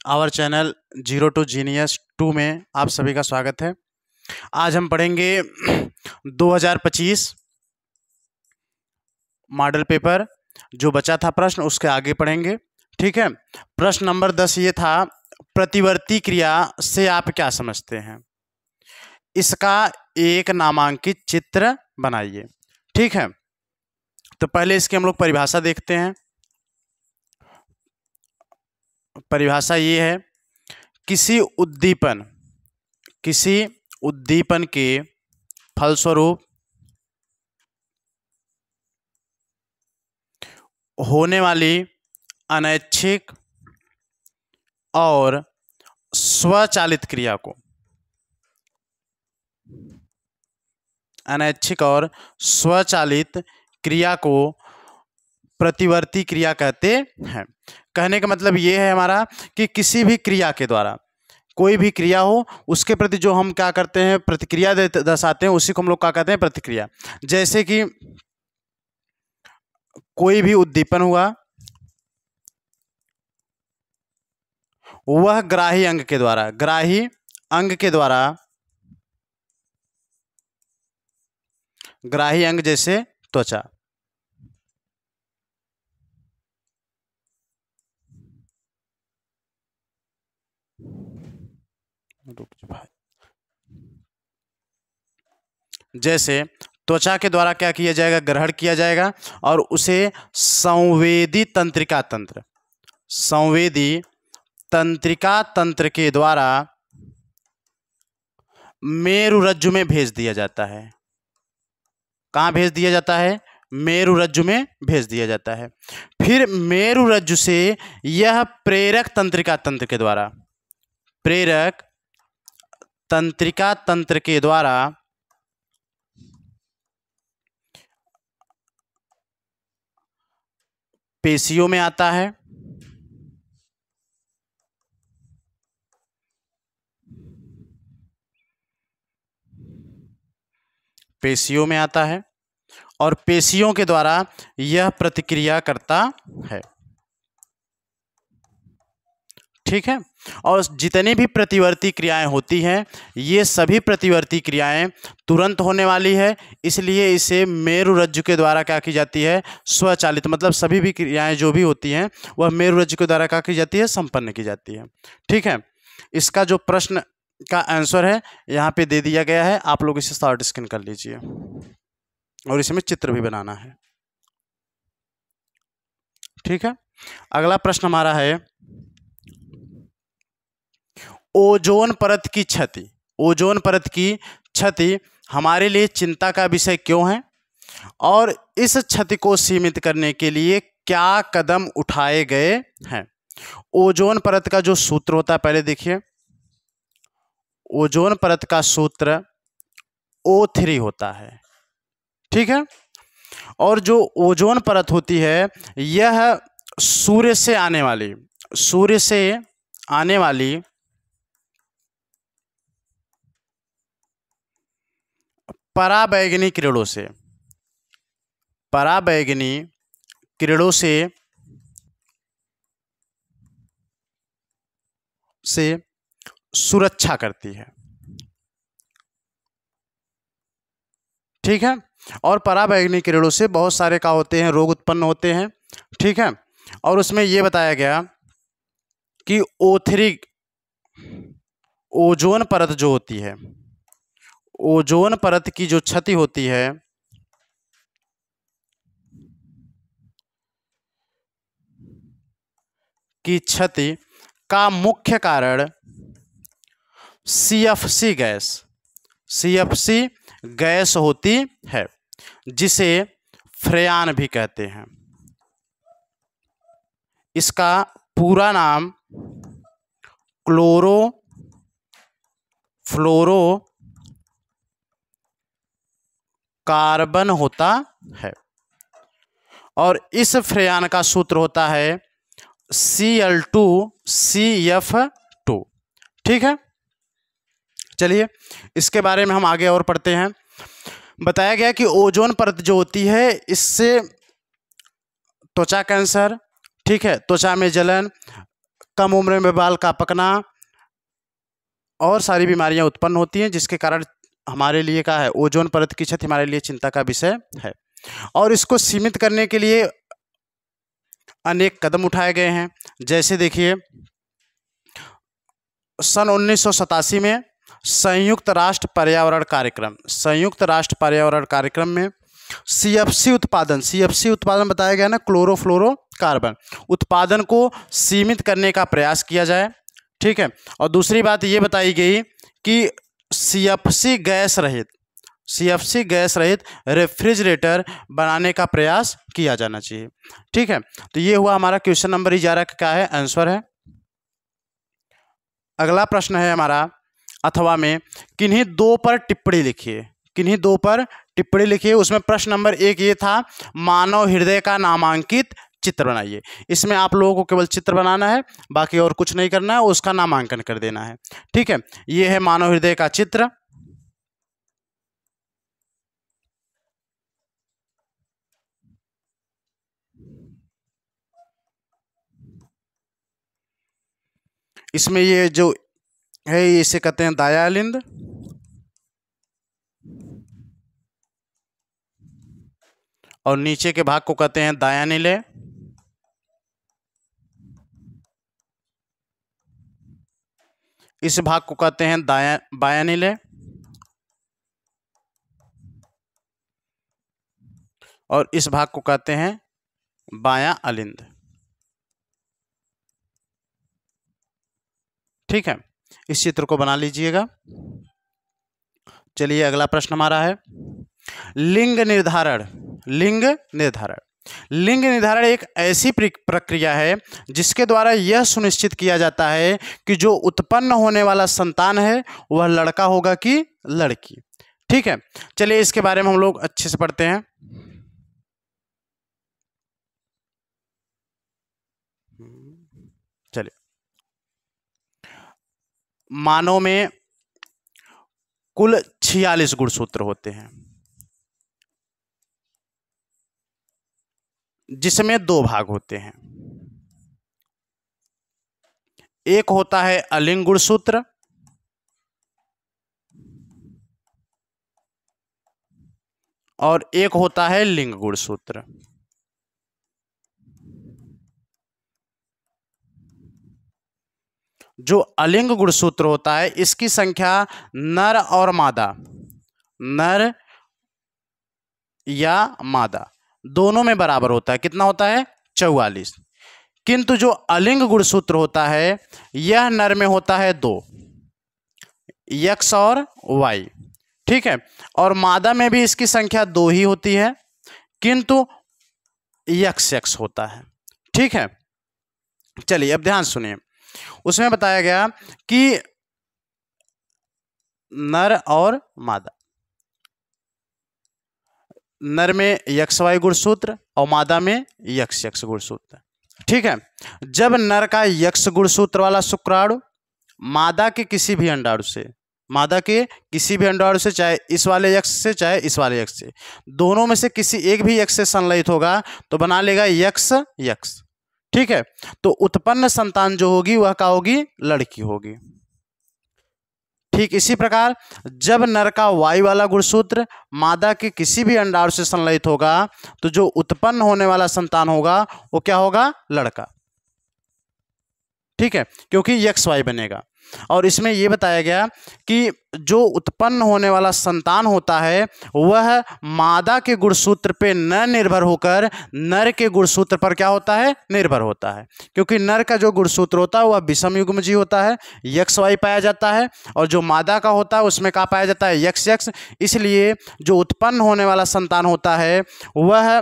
Our channel zero to genius 2 में आप सभी का स्वागत है। आज हम पढ़ेंगे 2025 मॉडल पेपर। जो बचा था प्रश्न उसके आगे पढ़ेंगे, ठीक है। प्रश्न नंबर 10 ये था, प्रतिवर्ती क्रिया से आप क्या समझते हैं। इसका एक नामांकित चित्र बनाइए, ठीक है। तो पहले इसकी हम लोग परिभाषा देखते हैं। परिभाषा ये है, किसी उद्दीपन के फलस्वरूप होने वाली अनैच्छिक और स्वचालित क्रिया को प्रतिवर्ती क्रिया कहते हैं। कहने का मतलब ये है हमारा कि किसी भी क्रिया के द्वारा, कोई भी क्रिया हो उसके प्रति जो हम क्या करते हैं, प्रतिक्रिया दर्शाते हैं, उसी को हम लोग क्या कहते हैं, प्रतिक्रिया। जैसे कि कोई भी उद्दीपन हुआ, वह ग्राही अंग जैसे त्वचा, जैसे त्वचा के द्वारा क्या किया जाएगा, ग्रहण किया जाएगा और उसे संवेदी तंत्रिका तंत्र के द्वारा मेरुरज्जु में भेज दिया जाता है। कहाँ भेज दिया जाता है? मेरुरज्जु में भेज दिया जाता है। फिर मेरुरज्जु से यह प्रेरक तंत्रिका तंत्र के द्वारा पेशियों में आता है। और पेशियों के द्वारा यह प्रतिक्रिया करता है, ठीक है। और जितनी भी प्रतिवर्ती क्रियाएं होती हैं, ये सभी प्रतिवर्ती क्रियाएं तुरंत होने वाली है, इसलिए इसे मेरुरज्जु के द्वारा क्या की जाती है, स्वचालित। मतलब सभी भी क्रियाएं जो भी होती हैं वह मेरुरज्जु के द्वारा क्या की जाती है, संपन्न की जाती है, ठीक है। इसका जो प्रश्न का आंसर है यहाँ पे दे दिया गया है, आप लोग इसे शॉर्ट स्क्रीन कर लीजिए और इसमें चित्र भी बनाना है, ठीक है। अगला प्रश्न हमारा है, ओजोन परत की क्षति हमारे लिए चिंता का विषय क्यों है और इस क्षति को सीमित करने के लिए क्या कदम उठाए गए हैं। ओजोन परत का जो सूत्र होता है, पहले देखिए, ओजोन परत का सूत्र O3 होता है, ठीक है। और जो ओजोन परत होती है, यह सूर्य से आने वाली पराबैंगनी किरणों से सुरक्षा करती है, ठीक है। और पराबैंगनी किरणों से बहुत सारे क्या होते हैं, रोग उत्पन्न होते हैं, ठीक है। और उसमें यह बताया गया कि O3 ओजोन परत जो होती है, ओजोन परत की जो क्षति होती है, की क्षति का मुख्य कारण CFC गैस होती है, जिसे फ्रेयान भी कहते हैं। इसका पूरा नाम क्लोरोफ्लोरोकार्बन होता है और इस फ्रेयान का सूत्र होता है Cl2CF2, ठीक है। चलिए इसके बारे में हम आगे और पढ़ते हैं। बताया गया कि ओजोन परत जो होती है, इससे त्वचा कैंसर, ठीक है, त्वचा में जलन, कम उम्र में बाल का पकना और सारी बीमारियां उत्पन्न होती हैं, जिसके कारण हमारे लिए क्या है, ओजोन परत की क्षति हमारे लिए चिंता का विषय है। और इसको सीमित करने के लिए अनेक कदम उठाए गए हैं। जैसे देखिए, सन 1987 में संयुक्त राष्ट्र पर्यावरण कार्यक्रम में सीएफसी उत्पादन बताया गया ना, क्लोरोफ्लोरोकार्बन उत्पादन को सीमित करने का प्रयास किया जाए। ठीक है। और दूसरी बात ये बताई गई कि सीएफसी गैस रहित रेफ्रिजरेटर बनाने का प्रयास किया जाना चाहिए। ठीक है। तो ये हुआ हमारा क्वेश्चन नंबर 11 का क्या है, आंसर है। अगला प्रश्न है हमारा, अथवा में किन्हीं दो पर टिप्पणी लिखिए। उसमें प्रश्न नंबर 1 ये था, मानव हृदय का नामांकित चित्र बनाइए। इसमें आप लोगों को केवल चित्र बनाना है, बाकी और कुछ नहीं करना है, उसका नामांकन कर देना है। ठीक है। ये है मानव हृदय का चित्र। इसमें ये जो है, इसे कहते हैं दायालिंद, और नीचे के भाग को कहते हैं दायानिलय। इस भाग को कहते हैं बायानिलय, और इस भाग को कहते हैं बायां अलिंद। ठीक है। इस चित्र को बना लीजिएगा। चलिए अगला प्रश्न हमारा है, लिंग निर्धारण एक ऐसी प्रक्रिया है जिसके द्वारा यह सुनिश्चित किया जाता है कि जो उत्पन्न होने वाला संतान है वह लड़का होगा कि लड़की। ठीक है। चलिए इसके बारे में हम लोग अच्छे से पढ़ते हैं। चलिए, मानव में कुल 46 गुणसूत्र होते हैं, जिसमें 2 भाग होते हैं। एक होता है अलिंग गुणसूत्र, और एक होता है लिंग गुणसूत्र। जो अलिंग गुणसूत्र होता है, इसकी संख्या नर या मादा दोनों में बराबर होता है। कितना होता है? 44। किंतु जो अलिंग गुणसूत्र होता है, यह नर में होता है 2, X और Y। ठीक है। और मादा में भी इसकी संख्या 2 ही होती है, किंतु XX होता है। ठीक है। चलिए अब ध्यान सुनिए। उसमें बताया गया कि नर और मादा, नर में XY गुणसूत्र और मादा में XX गुणसूत्र। ठीक है। जब नर का X गुणसूत्र वाला शुक्राणु मादा के किसी भी अंडाणु से, चाहे इस वाले X से चाहे इस वाले X से, दोनों में से किसी एक भी X से संलयित होगा तो बना लेगा XX। ठीक है। तो उत्पन्न संतान जो होगी वह क्या होगी? लड़की होगी। ठीक इसी प्रकार जब नर का Y वाला गुणसूत्र मादा के किसी भी अंडाणु से संलयित होगा तो जो उत्पन्न होने वाला संतान होगा वो क्या होगा? लड़का। ठीक है, क्योंकि XY बनेगा। और इसमें यह बताया गया कि जो उत्पन्न होने वाला संतान होता है वह मादा के गुणसूत्र पे न निर्भर होकर नर के गुणसूत्र पर क्या होता है? निर्भर होता है। क्योंकि नर का जो गुणसूत्र होता है वह विषम युग्मजीय होता है, XY पाया जाता है, और जो मादा का होता है उसमें क्या पाया जाता है? XX। इसलिए जो उत्पन्न होने वाला संतान होता है वह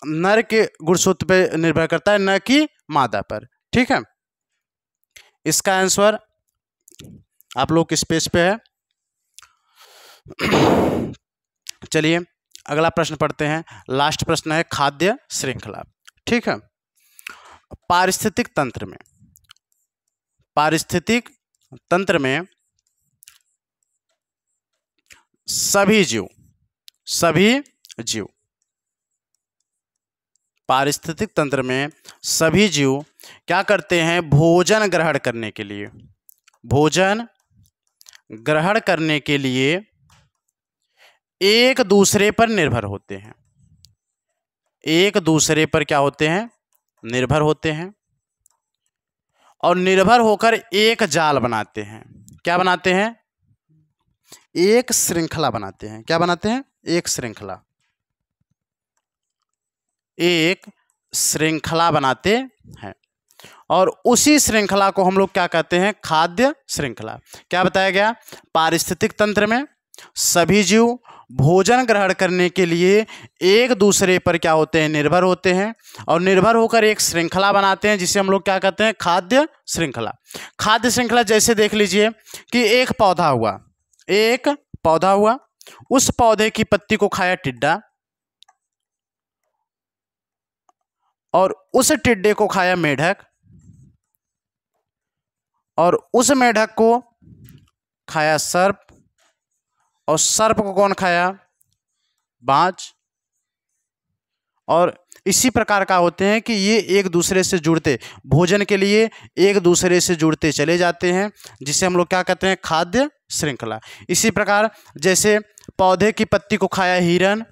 नर के गुणसूत्र पे निर्भर करता है, न कि मादा पर। ठीक है। इसका आंसर आप लोग किस पेज पे है? चलिए अगला प्रश्न पढ़ते हैं। लास्ट प्रश्न है खाद्य श्रृंखला। ठीक है। पारिस्थितिक तंत्र में सभी जीव पारिस्थितिक तंत्र में सभी जीव क्या करते हैं, भोजन ग्रहण करने के लिए, भोजन ग्रहण करने के लिए एक दूसरे पर निर्भर होते हैं, एक दूसरे पर क्या होते हैं, निर्भर होते हैं, और निर्भर होकर एक जाल बनाते हैं। क्या बनाते हैं, एक श्रृंखला बनाते हैं। क्या बनाते हैं, एक श्रृंखला, एक श्रृंखला बनाते हैं। और उसी श्रृंखला को हम लोग क्या कहते हैं, खाद्य श्रृंखला। क्या बताया गया, पारिस्थितिक तंत्र में सभी जीव भोजन ग्रहण करने के लिए एक दूसरे पर क्या होते हैं, निर्भर होते हैं, और निर्भर होकर एक श्रृंखला बनाते हैं जिसे हम लोग क्या कहते हैं, खाद्य श्रृंखला। खाद्य श्रृंखला जैसे देख लीजिए कि एक पौधा हुआ, एक पौधा हुआ, उस पौधे की पत्ती को खाया टिड्डा, और उस टिड्डे को खाया मेढक, और उस मेढक को खाया सर्प, और सर्प को कौन खाया, बाज। और इसी प्रकार का होते हैं कि ये एक दूसरे से जुड़ते, भोजन के लिए एक दूसरे से जुड़ते चले जाते हैं, जिसे हम लोग क्या कहते हैं, खाद्य श्रृंखला। इसी प्रकार जैसे पौधे की पत्ती को खाया हिरण,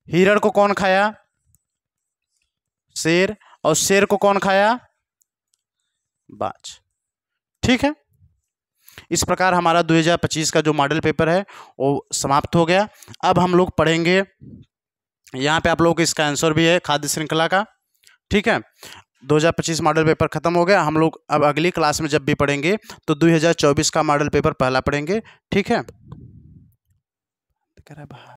हिरण को कौन खाया, शेर, और शेर को कौन खाया, बाज। ठीक है, इस प्रकार हमारा 2025 का जो मॉडल पेपर है वो समाप्त हो गया। अब हम लोग पढ़ेंगे, यहाँ पे आप लोगों को इसका आंसर भी है खाद्य श्रृंखला का। ठीक है, 2025 मॉडल पेपर खत्म हो गया। हम लोग अब अगली क्लास में जब भी पढ़ेंगे तो 2024 का मॉडल पेपर पहला पढ़ेंगे। ठीक है।